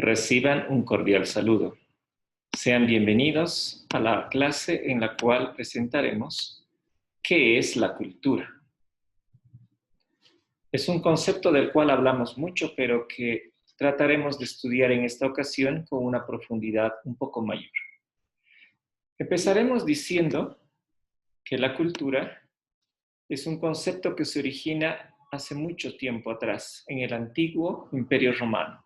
Reciban un cordial saludo. Sean bienvenidos a la clase en la cual presentaremos ¿qué es la cultura? Es un concepto del cual hablamos mucho, pero que trataremos de estudiar en esta ocasión con una profundidad un poco mayor. Empezaremos diciendo que la cultura es un concepto que se origina hace mucho tiempo atrás, en el antiguo Imperio Romano.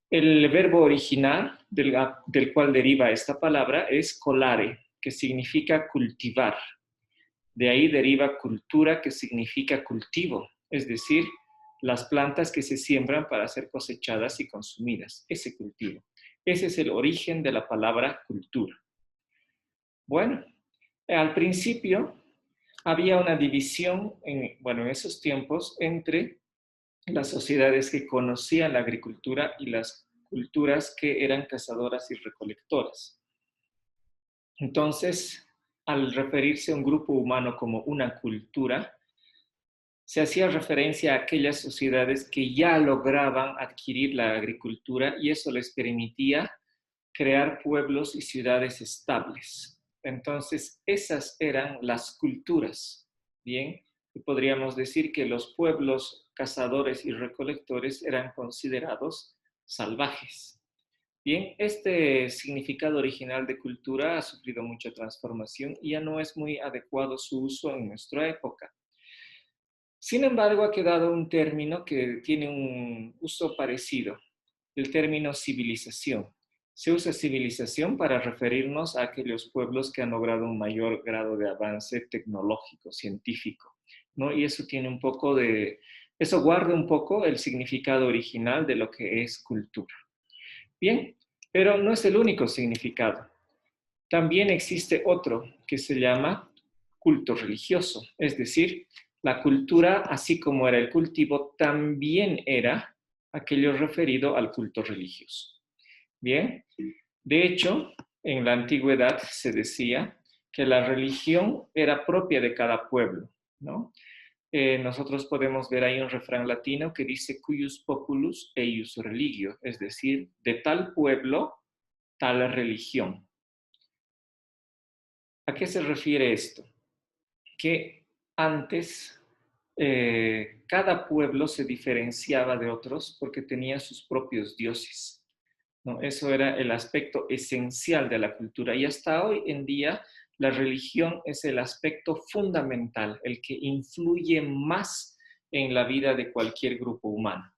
El verbo original del cual deriva esta palabra es colare, que significa cultivar. De ahí deriva cultura, que significa cultivo, es decir, las plantas que se siembran para ser cosechadas y consumidas, ese cultivo. Ese es el origen de la palabra cultura. Bueno, al principio había una división, en esos tiempos, entre las sociedades que conocían la agricultura y las culturas que eran cazadoras y recolectoras. Entonces, al referirse a un grupo humano como una cultura, se hacía referencia a aquellas sociedades que ya lograban adquirir la agricultura y eso les permitía crear pueblos y ciudades estables. Entonces, esas eran las culturas, ¿bien? Y podríamos decir que los pueblos cazadores y recolectores eran considerados salvajes. Bien, este significado original de cultura ha sufrido mucha transformación y ya no es muy adecuado su uso en nuestra época. Sin embargo, ha quedado un término que tiene un uso parecido, el término civilización. Se usa civilización para referirnos a aquellos pueblos que han logrado un mayor grado de avance tecnológico, científico, ¿no? Y eso guarda un poco el significado original de lo que es cultura. Bien, pero no es el único significado. También existe otro que se llama culto religioso, es decir, la cultura, así como era el cultivo, también era aquello referido al culto religioso. Bien, de hecho, en la antigüedad se decía que la religión era propia de cada pueblo, ¿no? Nosotros podemos ver ahí un refrán latino que dice cuius populus eius religio, es decir, de tal pueblo, tal religión. ¿A qué se refiere esto? Que antes cada pueblo se diferenciaba de otros porque tenía sus propios dioses, ¿no? Eso era el aspecto esencial de la cultura y hasta hoy en día la religión es el aspecto fundamental, el que influye más en la vida de cualquier grupo humano.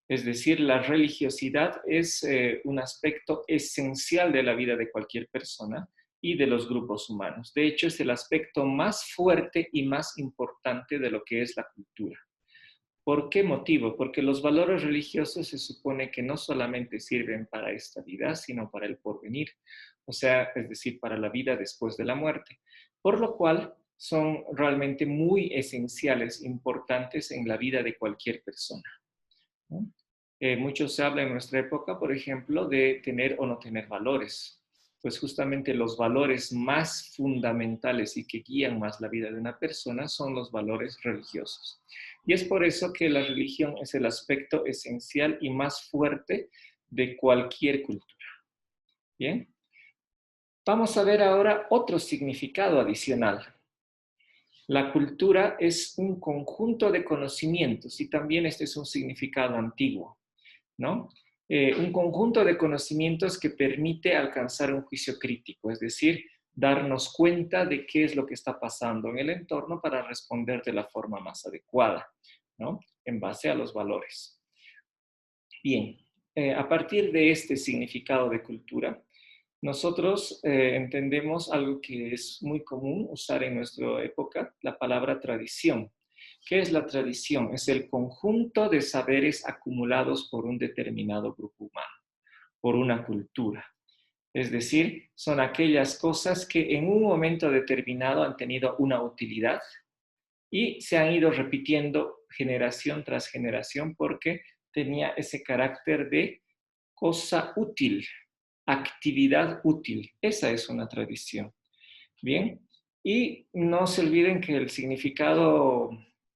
Es decir, la religiosidad es un aspecto esencial de la vida de cualquier persona y de los grupos humanos. De hecho, es el aspecto más fuerte y más importante de lo que es la cultura. ¿Por qué motivo? Porque los valores religiosos se supone que no solamente sirven para esta vida, sino para el porvenir, o sea, es decir, para la vida después de la muerte. Por lo cual, son realmente muy esenciales, importantes en la vida de cualquier persona, ¿no? Mucho se habla en nuestra época, por ejemplo, de tener o no tener valores. Pues justamente los valores más fundamentales y que guían más la vida de una persona son los valores religiosos. Y es por eso que la religión es el aspecto esencial y más fuerte de cualquier cultura. Bien, vamos a ver ahora otro significado adicional. La cultura es un conjunto de conocimientos y también este es un significado antiguo, ¿no? Un conjunto de conocimientos que permite alcanzar un juicio crítico, es decir, darnos cuenta de qué es lo que está pasando en el entorno para responder de la forma más adecuada, ¿no? En base a los valores. Bien, a partir de este significado de cultura, nosotros entendemos algo que es muy común usar en nuestra época, la palabra tradición. ¿Qué es la tradición? Es el conjunto de saberes acumulados por un determinado grupo humano, por una cultura. Es decir, son aquellas cosas que en un momento determinado han tenido una utilidad y se han ido repitiendo generación tras generación porque tenía ese carácter de cosa útil, actividad útil. Esa es una tradición. Bien, y no se olviden que el significado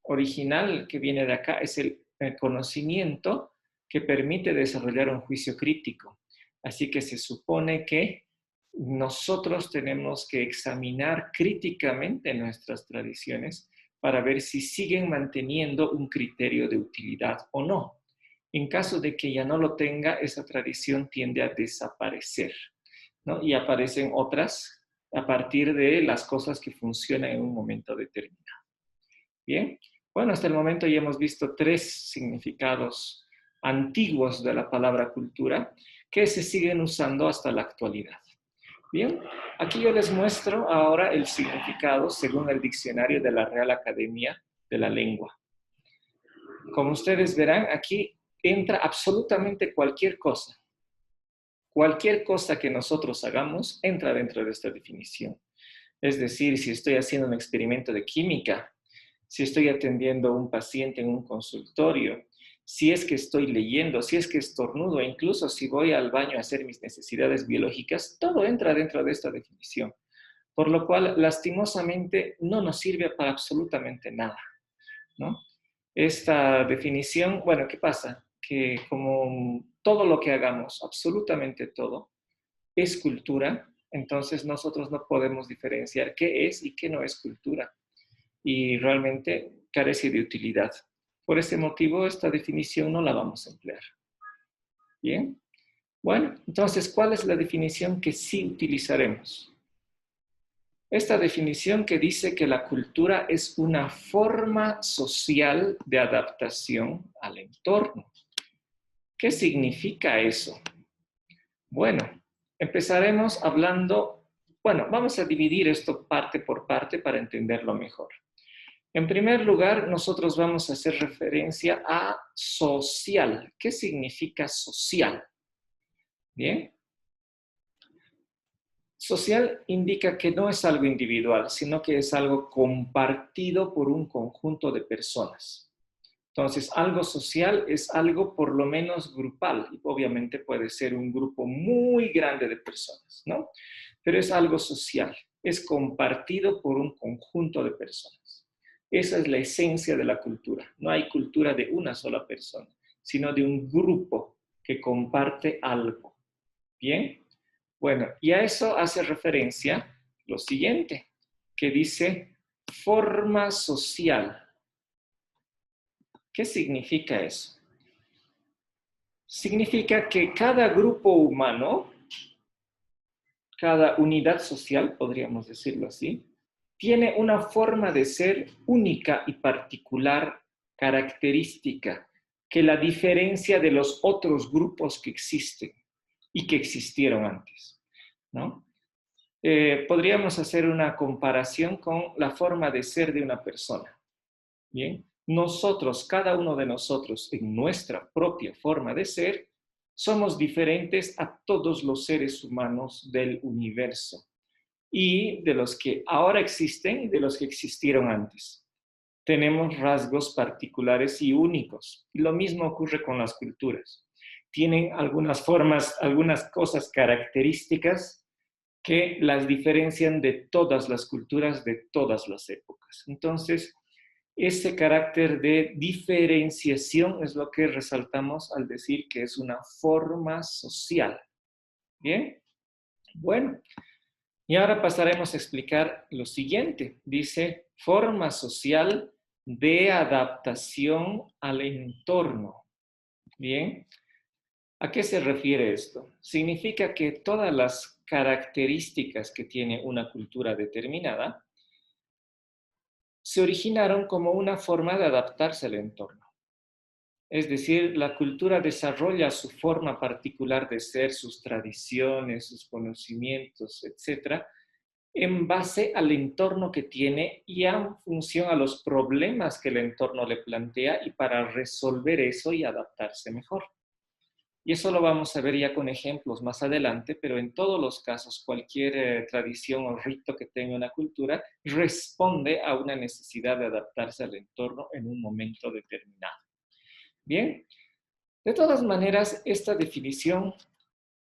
original que viene de acá es el conocimiento que permite desarrollar un juicio crítico. Así que se supone que nosotros tenemos que examinar críticamente nuestras tradiciones para ver si siguen manteniendo un criterio de utilidad o no. En caso de que ya no lo tenga, esa tradición tiende a desaparecer, ¿no? Y aparecen otras a partir de las cosas que funcionan en un momento determinado. Bien, bueno, hasta el momento ya hemos visto 3 significados antiguos de la palabra cultura que se siguen usando hasta la actualidad. Bien, aquí yo les muestro ahora el significado según el diccionario de la Real Academia de la Lengua. Como ustedes verán, aquí entra absolutamente cualquier cosa. Cualquier cosa que nosotros hagamos entra dentro de esta definición. Es decir, si estoy haciendo un experimento de química, si estoy atendiendo a un paciente en un consultorio, si es que estoy leyendo, si es que estornudo, e incluso si voy al baño a hacer mis necesidades biológicas, todo entra dentro de esta definición. Por lo cual, lastimosamente, no nos sirve para absolutamente nada, ¿no? Esta definición, bueno, ¿qué pasa? Que como todo lo que hagamos, absolutamente todo, es cultura, entonces nosotros no podemos diferenciar qué es y qué no es cultura. Y realmente carece de utilidad. Por ese motivo, esta definición no la vamos a emplear. Bien. Bueno, entonces, ¿cuál es la definición que sí utilizaremos? Esta definición que dice que la cultura es una forma social de adaptación al entorno. ¿Qué significa eso? Bueno, empezaremos hablando, bueno, vamos a dividir esto parte por parte para entenderlo mejor. En primer lugar, nosotros vamos a hacer referencia a social. ¿Qué significa social? Bien. Social indica que no es algo individual, sino que es algo compartido por un conjunto de personas. Entonces, algo social es algo por lo menos grupal, y obviamente puede ser un grupo muy grande de personas, ¿no? Pero es algo social, es compartido por un conjunto de personas. Esa es la esencia de la cultura. No hay cultura de una sola persona, sino de un grupo que comparte algo. ¿Bien? Bueno, y a eso hace referencia lo siguiente, que dice forma social. ¿Qué significa eso? Significa que cada grupo humano, cada unidad social, podríamos decirlo así, tiene una forma de ser única y particular, característica, que la diferencia de los otros grupos que existen y que existieron antes, ¿no? Podríamos hacer una comparación con la forma de ser de una persona. Bien, nosotros, cada uno de nosotros, en nuestra propia forma de ser, somos diferentes a todos los seres humanos del universo y de los que ahora existen y de los que existieron antes. Tenemos rasgos particulares y únicos. Y lo mismo ocurre con las culturas. Tienen algunas formas, algunas cosas características que las diferencian de todas las culturas de todas las épocas. Entonces, ese carácter de diferenciación es lo que resaltamos al decir que es una forma social. ¿Bien? Bueno, y ahora pasaremos a explicar lo siguiente. Dice, forma social de adaptación al entorno. ¿Bien? ¿A qué se refiere esto? Significa que todas las características que tiene una cultura determinada se originaron como una forma de adaptarse al entorno. Es decir, la cultura desarrolla su forma particular de ser, sus tradiciones, sus conocimientos, etcétera, en base al entorno que tiene y en función a los problemas que el entorno le plantea y para resolver eso y adaptarse mejor. Y eso lo vamos a ver ya con ejemplos más adelante, pero en todos los casos, cualquier tradición o rito que tenga una cultura responde a una necesidad de adaptarse al entorno en un momento determinado. Bien, de todas maneras, esta definición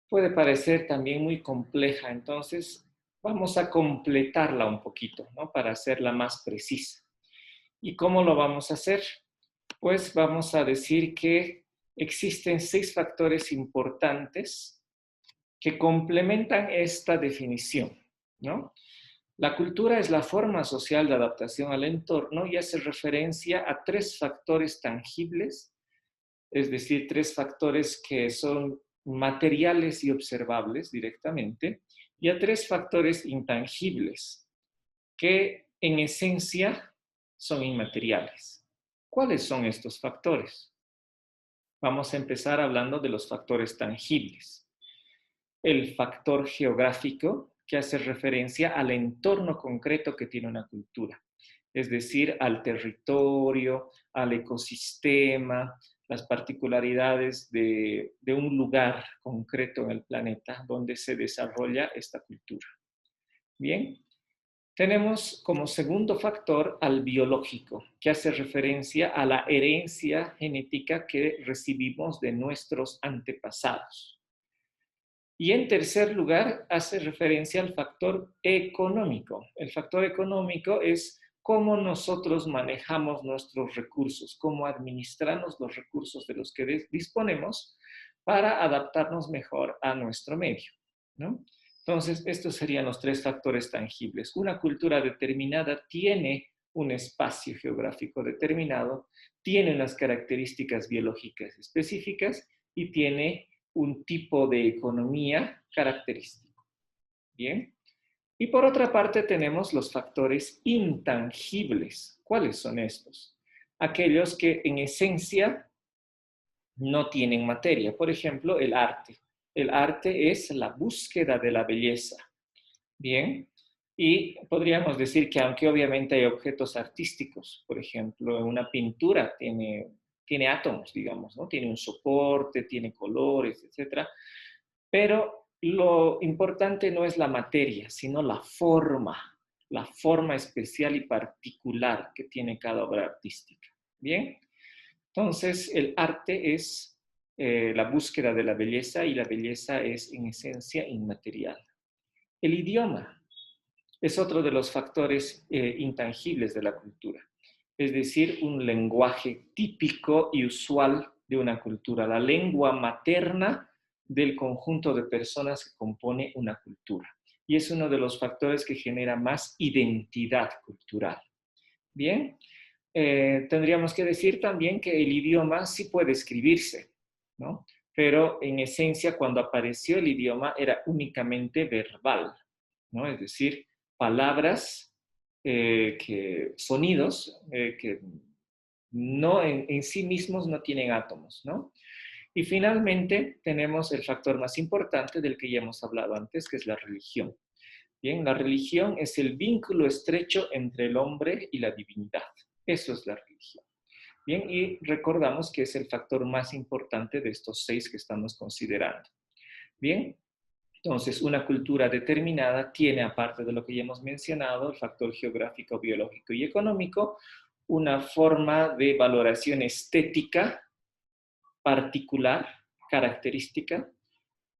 puede parecer también muy compleja, entonces vamos a completarla un poquito, ¿no? Para hacerla más precisa. ¿Y cómo lo vamos a hacer? Pues vamos a decir que existen 6 factores importantes que complementan esta definición, ¿no? La cultura es la forma social de adaptación al entorno y hace referencia a 3 factores tangibles, es decir, 3 factores que son materiales y observables directamente, y a 3 factores intangibles, que en esencia son inmateriales. ¿Cuáles son estos factores? Vamos a empezar hablando de los factores tangibles. El factor geográfico, que hace referencia al entorno concreto que tiene una cultura, es decir, al territorio, al ecosistema, las particularidades de un lugar concreto en el planeta donde se desarrolla esta cultura. Bien, tenemos como segundo factor al biológico, que hace referencia a la herencia genética que recibimos de nuestros antepasados. Y en tercer lugar, hace referencia al factor económico. El factor económico es cómo nosotros manejamos nuestros recursos, cómo administramos los recursos de los que disponemos para adaptarnos mejor a nuestro medio, ¿no? Entonces, estos serían los 3 factores tangibles. Una cultura determinada tiene un espacio geográfico determinado, tiene unas características biológicas específicas y tiene un tipo de economía característico. Bien. Y por otra parte tenemos los factores intangibles. ¿Cuáles son estos? Aquellos que en esencia no tienen materia. Por ejemplo, el arte. El arte es la búsqueda de la belleza. Bien. Y podríamos decir que aunque obviamente hay objetos artísticos, por ejemplo, una pintura tiene átomos, digamos, ¿no? Tiene un soporte, tiene colores, etc. Pero lo importante no es la materia, sino la forma especial y particular que tiene cada obra artística. Bien, entonces el arte es la búsqueda de la belleza y la belleza es en esencia inmaterial. El idioma es otro de los factores intangibles de la cultura, es decir, un lenguaje típico y usual de una cultura, la lengua materna del conjunto de personas que compone una cultura. Y es uno de los factores que genera más identidad cultural. Bien, tendríamos que decir también que el idioma sí puede escribirse, ¿no? Pero en esencia cuando apareció el idioma era únicamente verbal, ¿no? Es decir, palabras, sonidos que no en sí mismos no tienen átomos, ¿no? Y finalmente tenemos el factor más importante del que ya hemos hablado antes, que es la religión. Bien, la religión es el vínculo estrecho entre el hombre y la divinidad. Eso es la religión. Bien, y recordamos que es el factor más importante de estos 6 que estamos considerando. Bien, entonces una cultura determinada tiene, aparte de lo que ya hemos mencionado, el factor geográfico, biológico y económico, una forma de valoración estética particular, característica,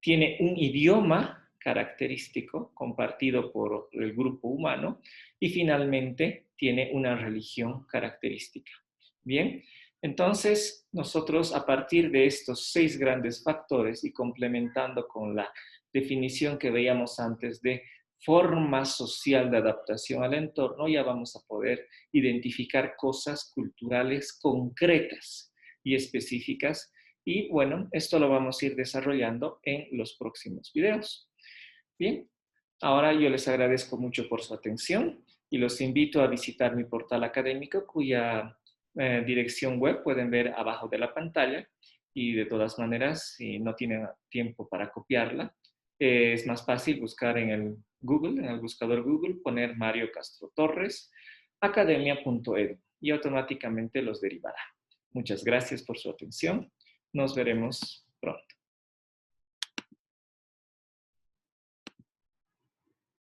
tiene un idioma característico compartido por el grupo humano y finalmente tiene una religión característica. Bien, entonces nosotros a partir de estos 6 grandes factores y complementando con la definición que veíamos antes de forma social de adaptación al entorno, ya vamos a poder identificar cosas culturales concretas y específicas. Y bueno, esto lo vamos a ir desarrollando en los próximos videos. Bien, ahora yo les agradezco mucho por su atención y los invito a visitar mi portal académico cuya dirección web pueden ver abajo de la pantalla y de todas maneras, si no tienen tiempo para copiarla, es más fácil buscar en el Google, en el buscador Google, poner Mario Castro Torres, academia.edu y automáticamente los derivará. Muchas gracias por su atención. Nos veremos pronto.